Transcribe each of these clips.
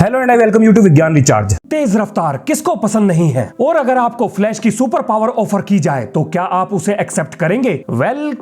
Hello and I welcome you to Vigyan recharge. तेज रफ्तार किसको पसंद नहीं है, और अगर आपको फ्लैश की सुपर पावर ऑफर की जाए तो क्या आप उसे एक्सेप्ट करेंगे?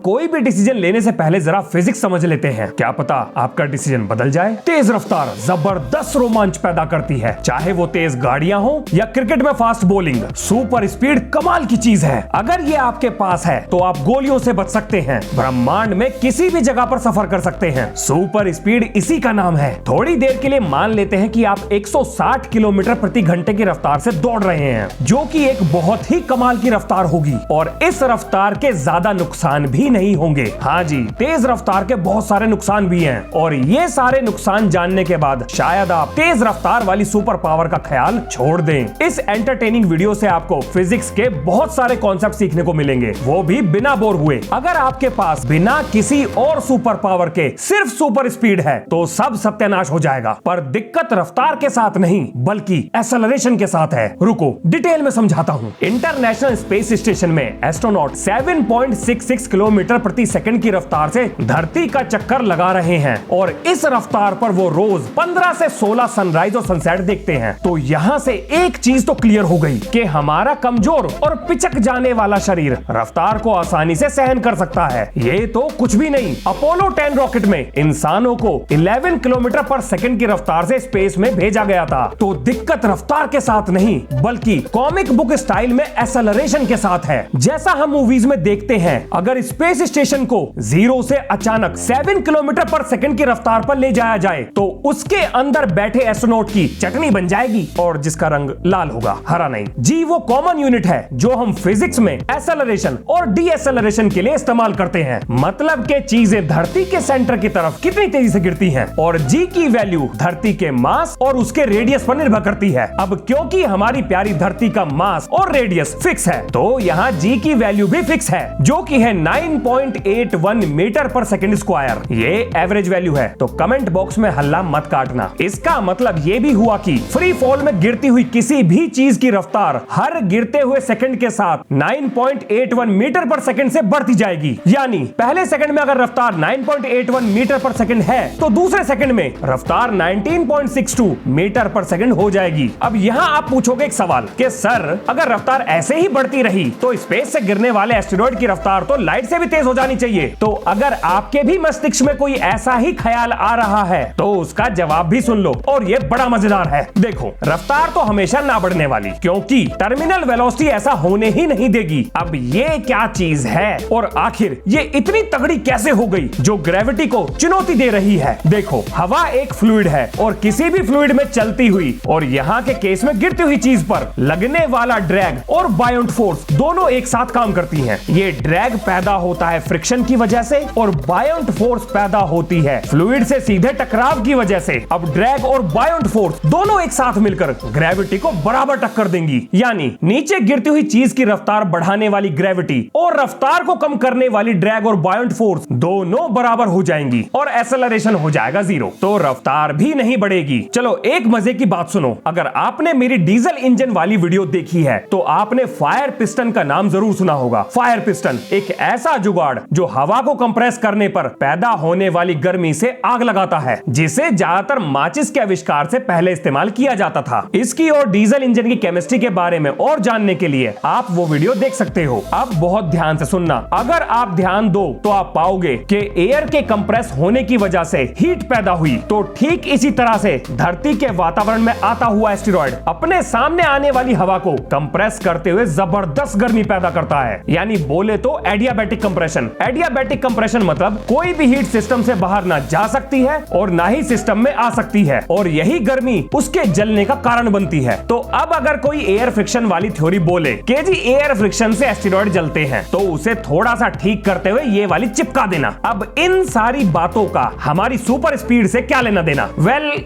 कोई भी डिसीजन लेने से पहले जरा फिजिक्स समझ लेते हैं, क्या पता आपका डिसीजन बदल जाए। तेज रफ्तार जबरदस्त रोमांच पैदा करती है, चाहे वो तेज गाड़ियां हो या क्रिकेट में फास्ट बॉलिंग। सुपर स्पीड कमाल की चीज है, अगर ये आपके पास है तो आप गोलियों से बच सकते हैं, ब्रह्मांड में किसी भी जगह पर सफर कर सकते हैं। सुपर स्पीड इसी का नाम है। थोड़ी देर के लिए मान लेते हैं कि आप 160 किलोमीटर प्रति घंटे की रफ्तार से दौड़ रहे हैं, जो कि एक बहुत ही कमाल की रफ्तार होगी, और इस रफ्तार के ज्यादा नुकसान भी नहीं होंगे। हाँ जी, तेज रफ्तार के बहुत सारे नुकसान भी हैं, और ये सारे नुकसान जानने के बाद शायद आप तेज रफ्तार वाली सुपर पावर का ख्याल छोड़ दें। इस एंटरटेनिंग वीडियो से आपको फिजिक्स के बहुत सारे कॉन्सेप्ट सीखने को मिलेंगे, वो भी बिना बोर हुए। अगर आपके पास बिना किसी और सुपर पावर के सिर्फ सुपर स्पीड है तो सब सत्यानाश हो जाएगा, पर दिक्कत रफ्तार के साथ नहीं बल्कि एक्सेलरेशन के साथ है। रुको डिटेल में समझाता हूँ। इंटरनेशनल स्पेस स्टेशन में एस्ट्रोनॉट 7.66 किलोमीटर प्रति सेकंड की रफ्तार से धरती का चक्कर लगा रहे हैं, और इस रफ्तार पर वो रोज 15 से 16 सनराइज और सनसेट देखते हैं। तो यहाँ से एक चीज तो क्लियर हो गई कि हमारा कमजोर और पिचक जाने वाला शरीर रफ्तार को आसानी से सहन कर सकता है। ये तो कुछ भी नहीं, अपोलो 10 रॉकेट में इंसानों को 11 किलोमीटर पर सेकंड की रफ्तार से स्पेस में भेजा गया था। तो दिक्कत रफ्तार के साथ नहीं बल्कि कॉमिक बुक स्टाइल में एक्सेलरेशन के साथ है। जैसा हम मूवीज में देखते हैं, अगर स्पेस स्टेशन को 0 से अचानक 7 किलोमीटर पर सेकंड की रफ्तार पर ले जाया जाए तो उसके अंदर बैठे एस्ट्रोनॉट की चटनी बन जाएगी, और जिसका रंग लाल होगा, हरा नहीं। जी वो कॉमन यूनिट है जो हम फिजिक्स में एक्सेलरेशन और डी एक्सेलरेशन के लिए इस्तेमाल करते हैं। मतलब के चीजें धरती के सेंटर की तरफ कितनी तेजी से गिरती हैं, और जी की वैल्यू धरती के मास और उसके रेडियस पर निर्भर करती है। अब क्योंकि हमारी प्यारी धरती का मास और रेडियस फिक्स है, तो यहाँ जी की वैल्यू भी फिक्स है, जो कि है 9.81 मीटर पर सेकंड स्क्वायर। ये एवरेज वैल्यू है, तो कमेंट बॉक्स में हल्ला मत काटना। इसका मतलब ये भी हुआ कि फ्री फॉल में गिरती हुई किसी भी चीज की रफ्तार हर गिरते हुए सेकंड के साथ 9.81 मीटर पर सेकंड से बढ़ती जाएगी। यानी पहले सेकंड में अगर रफ्तार 9.81 मीटर पर सेकंड है तो दूसरे सेकंड में रफ्तार 19.62 मीटर पर सेकंड हो जाएगी। अब यहाँ आप पूछोगे एक सवाल कि सर अगर रफ्तार ऐसे ही बढ़ती रही तो स्पेस से गिरने वाले एस्टेरॉइड की रफ्तार तो लाइट से भी तेज हो जानी चाहिए। तो अगर आपके भी मस्तिष्क में कोई ऐसा ही ख्याल आ रहा है तो उसका जवाब भी सुन लो, और ये बड़ा मजेदार है। देखो रफ्तार तो हमेशा ना बढ़ने वाली, क्योंकि टर्मिनल वेलोसिटी ऐसा होने ही नहीं देगी। अब ये क्या चीज है, और आखिर ये इतनी तगड़ी कैसे हो गई जो ग्रेविटी को चुनौती दे रही है? देखो हवा एक फ्लूइड है, और किसी भी फ्लूइड में चलती हुई और यहाँ के केस में गिरती हुई चीज पर लगने वाला ड्रैग और बायोंट फोर्स दोनों एक साथ काम करती हैं। ये ड्रैग पैदा होता है फ्रिक्शन की वजह से, और बायोंट फोर्स पैदा होती है फ्लूइड से सीधे टकराव की वजह से। अब ड्रैग और बायोंट फोर्स दोनों एक साथ मिलकर ग्रेविटी को बराबर टक्कर देंगी, यानी नीचे गिरती हुई चीज की रफ्तार बढ़ाने वाली ग्रेविटी और रफ्तार को कम करने वाली ड्रैग और बायोंट फोर्स दोनों बराबर हो जाएंगी, और एक्सेलरेशन हो जाएगा 0, तो रफ्तार भी नहीं बढ़ेगी। चलो एक मजे की बात सुनो, अगर आपने मेरी डीजल इंजन वाली वीडियो देखी है तो आपने फायर पिस्टन का नाम जरूर सुना होगा। फायर पिस्टन एक ऐसा जुगाड़ जो हवा को कंप्रेस करने पर पैदा होने वाली गर्मी से आग लगाता है, जिसे ज्यादातर माचिस के आविष्कार से पहले इस्तेमाल किया जाता था। इसकी और डीजल इंजन की केमिस्ट्री के बारे में और जानने के लिए आप वो वीडियो देख सकते हो। अब बहुत ध्यान से सुनना, अगर आप ध्यान दो तो आप पाओगे कि एयर के कंप्रेस होने की वजह से हीट पैदा हुई, तो ठीक इसी तरह से धरती के वातावरण में आता हुआ एस्टेरॉइड अपने सामने आने वाली हवा को कंप्रेस करते हुए जबरदस्त गर्मी पैदा करता है, यानी बोले तो एडियाबैटिक कंप्रेशन। एडियाबैटिक कंप्रेशन मतलब कोई भी हीट सिस्टम से बाहर ना जा सकती है और ना ही सिस्टम में आ सकती है, और यही गर्मी उसके जलने का कारण बनती है। तो अब अगर कोई एयर फ्रिक्शन वाली थ्योरी बोले कि जी एयर फ्रिक्शन से एस्टेरॉइड जलते हैं, तो उसे थोड़ा सा ठीक करते हुए ये वाली चिपका देना। अब इन सारी बातों का हमारी सुपर स्पीड से क्या लेना देना?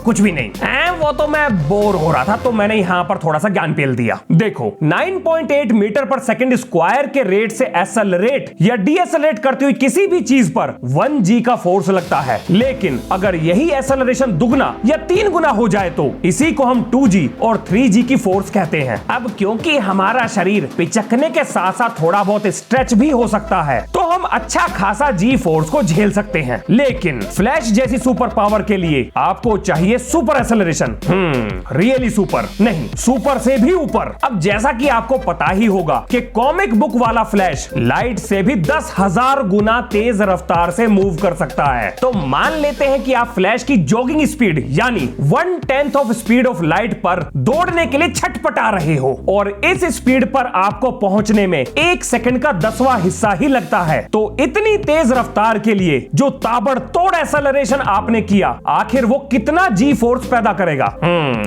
कुछ भी नहीं। वो तो मैं बोर हो रहा था तो मैंने यहाँ पर थोड़ा सा ज्ञान पेल दिया। देखो 9.8 मीटर पर सेकंड स्क्वायर के रेट से एक्सेलरेट या डीएक्सेलरेट करती हुई किसी भी चीज पर 1g का फोर्स लगता है, लेकिन अगर यही एक्सेलरेशन दुगना या 3 गुना हो जाए तो इसी को हम 2g और 3g की फोर्स कहते हैं। अब क्योंकि हमारा शरीर पिचकने के साथ साथ थोड़ा बहुत स्ट्रेच भी हो सकता है, तो हम अच्छा खासा जी फोर्स को झेल सकते हैं। लेकिन फ्लैश जैसी सुपर पावर के लिए आपको चाहिए सुपर एक्सेलरेशन। रियली सुपर नहीं, सुपर से भी ऊपर। अब जैसा कि आपको पता ही होगा कि कॉमिक बुक वाला फ्लैश लाइट से भी 10,000 गुना तेज रफ्तार से मूव कर सकता है। तो मान लेते हैं कि आप फ्लैश की जॉगिंग स्पीड यानी 1/10 ऑफ स्पीड ऑफ लाइट पर दौड़ने के लिए छटपटा रहे हो और इस स्पीड पर आपको पहुंचने में 1 सेकंड का 10वां हिस्सा ही लगता है। तो इतनी तेज रफ्तार के लिए जो ताबड़तोड़ एक्सेलरेशन आपने किया, आखिर वो कितना जी फोर्स पैदा करेगा?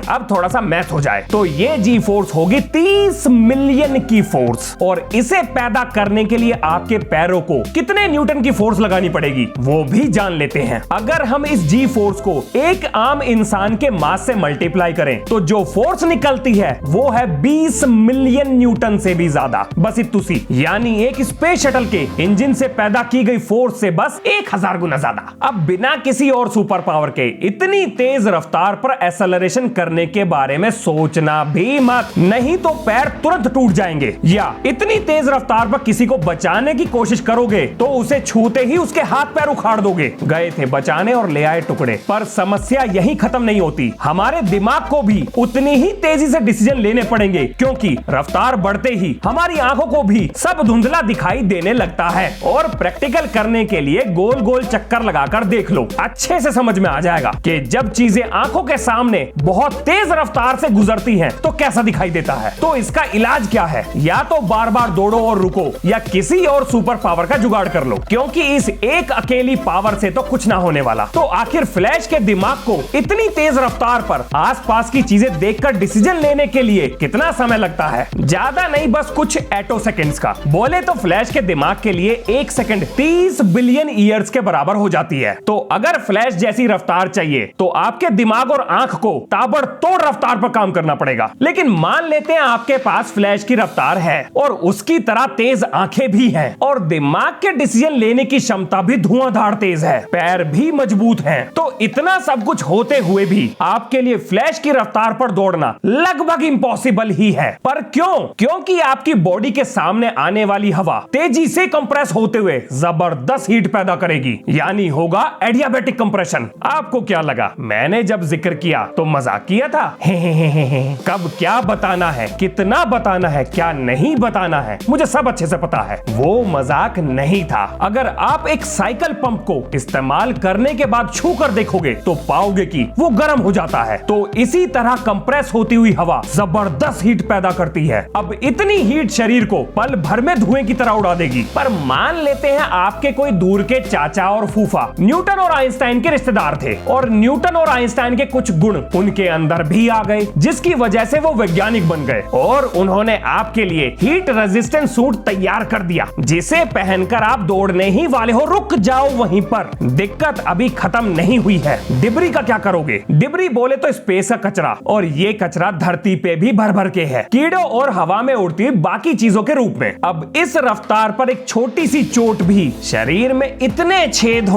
अब थोड़ा सा मैथ हो जाए तो ये जी फोर्स होगी 30 मिलियन की फोर्स, और इसे पैदा करने के लिए आपके पैरों को कितने न्यूटन की फोर्स लगानी पड़ेगी वो भी जान लेते हैं। अगर हम इस जी फोर्स को एक आम इंसान के मास से मल्टीप्लाई करें तो जो फोर्स निकलती है वो है 20 मिलियन न्यूटन से भी ज्यादा। बस इतुसी, यानी एक स्पेस शटल के इंजन से पैदा की गई फोर्स से बस 1000 गुना ज्यादा। अब बिना किसी और सुपर पावर के इतनी तेज रफ्तार पर एक्सेलरेशन करने के बारे में सोचना भी मत, नहीं तो पैर तुरंत टूट जाएंगे। या इतनी तेज रफ्तार पर किसी को बचाने की कोशिश करोगे तो उसे छूते ही उसके हाथ पैर उखाड़ दोगे। गए थे बचाने और ले आए टुकड़े। पर समस्या यही खत्म नहीं होती, हमारे दिमाग को भी उतनी ही तेजी से डिसीजन लेने पड़ेंगे, क्योंकि रफ्तार बढ़ते ही हमारी आंखों को भी सब धुंधला दिखाई देने लगता है। और प्रैक्टिकल करने के लिए गोल गोल चक्कर लगाकर देख लो, अच्छे से समझ में आ जाएगा कि जब चीजें आंखों के सामने बहुत तेज रफ्तार से गुजरती हैं तो कैसा दिखाई देता है। तो इसका इलाज क्या है? या तो बार बार दौड़ो और रुको, या किसी और सुपर पावर का जुगाड़ कर लो, क्योंकि इस एक अकेली पावर से तो कुछ ना होने वाला। तो आखिर फ्लैश के दिमाग को इतनी तेज रफ्तार पर आसपास की चीजें देखकर डिसीजन लेने के लिए कितना समय लगता है? ज्यादा नहीं, बस कुछ एटो सेकंड्स का। बोले तो फ्लैश के दिमाग के लिए 1 सेकंड 30 बिलियन ईयर्स के बराबर हो जाती है। तो अगर फ्लैश जैसी रफ्तार चाहिए तो आपके दिमाग और आंख को ताबड़तोड़ रफ्तार पर काम करना पड़ेगा। लेकिन मान लेते हैं आपके पास फ्लैश की रफ्तार है और उसकी तरह तेज आंखें भी हैं और दिमाग के डिसीजन लेने की क्षमता भी धुआंधार तेज है, पैर भी मजबूत हैं। तो इतना सब कुछ होते हुए भी आपके लिए फ्लैश की रफ्तार पर दौड़ना लगभग इम्पॉसिबल ही है। पर क्यों? क्योंकि आपकी बॉडी के सामने आने वाली हवा तेजी से कंप्रेस होते हुए जबरदस्त हीट पैदा करेगी, यानी होगा एडियाबैटिक कंप्रेशन। आपको क्या लगा मैंने जब जिक्र किया तो मजाक किया था? कब क्या बताना है, कितना बताना है, क्या नहीं बताना है, मुझे सब अच्छे से पता है। वो मजाक नहीं था। अगर आप एक साइकिल पंप को इस्तेमाल करने के बाद छू कर देखोगे तो पाओगे कि वो गर्म हो जाता है। तो इसी तरह कंप्रेस होती हुई हवा जबरदस्त हीट पैदा करती है। अब इतनी हीट शरीर को पल भर में धुएं की तरह उड़ा देगी। पर मान लेते हैं आपके कोई दूर के चाचा और फूफा न्यूटन और आइंस्टाइन के रिश्तेदार थे और न्यूटन और आइंस्टाइन के कुछ गुण उनके अंदर भी आ गए, जिसकी वजह से वो वैज्ञानिक बन गए और उन्होंने आपके लिए हीट रेजिस्टेंट सूट तैयार कर दिया, जिसे पहनकर आप दौड़ने ही वाले हो। रुक जाओ वहीं पर, दिक्कत अभी खत्म नहीं हुई है। डिब्री का क्या करोगे? डिब्री बोले तो स्पेस का कचरा, और ये कचरा धरती पे भी भर भर के है, कीड़ों और हवा में उड़ती हुई बाकी चीजों के रूप में। अब इस रफ्तार पर एक छोटी सी चोट भी शरीर में इतने छेद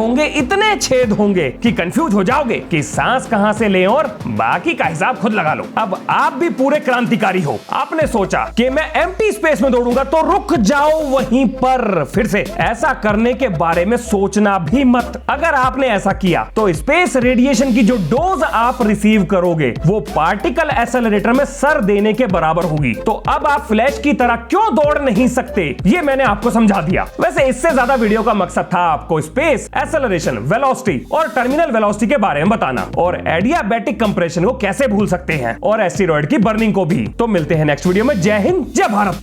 होंगे कि कंफ्यूज हो जाओगे कि सांस कहां से लें, और बाकी का हिसाब खुद लगा लो। अब आप भी पूरे क्रांतिकारी हो। आपने सोचा कि मैं एम्प्टी स्पेस में दौड़ूंगा, तो रुक जाओ वहीं पर। फिर से ऐसा करने के बारे में सोचना भी मत। अगर आपने ऐसा किया तो स्पेस रेडिएशन की जो डोज आप रिसीव करोगे वो पार्टिकल एक्सेलरेटर में सर देने के बराबर होगी। तो अब आप फ्लैश की तरह क्यों दौड़ नहीं सकते, ये मैंने आपको समझा दिया। वैसे इससे ज्यादा वीडियो का मकसद था आपको स्पेस एक्सेलरेशन, वेलोसिटी और टर्मिनल वेलोसिटी के बारे में बताना, और एडियाबैटिक कंप्रेशन को कैसे भूल सकते हैं, और एस्टेरॉयड की बर्निंग को भी। तो मिलते हैं नेक्स्ट वीडियो में। जय हिंद, जय भारत।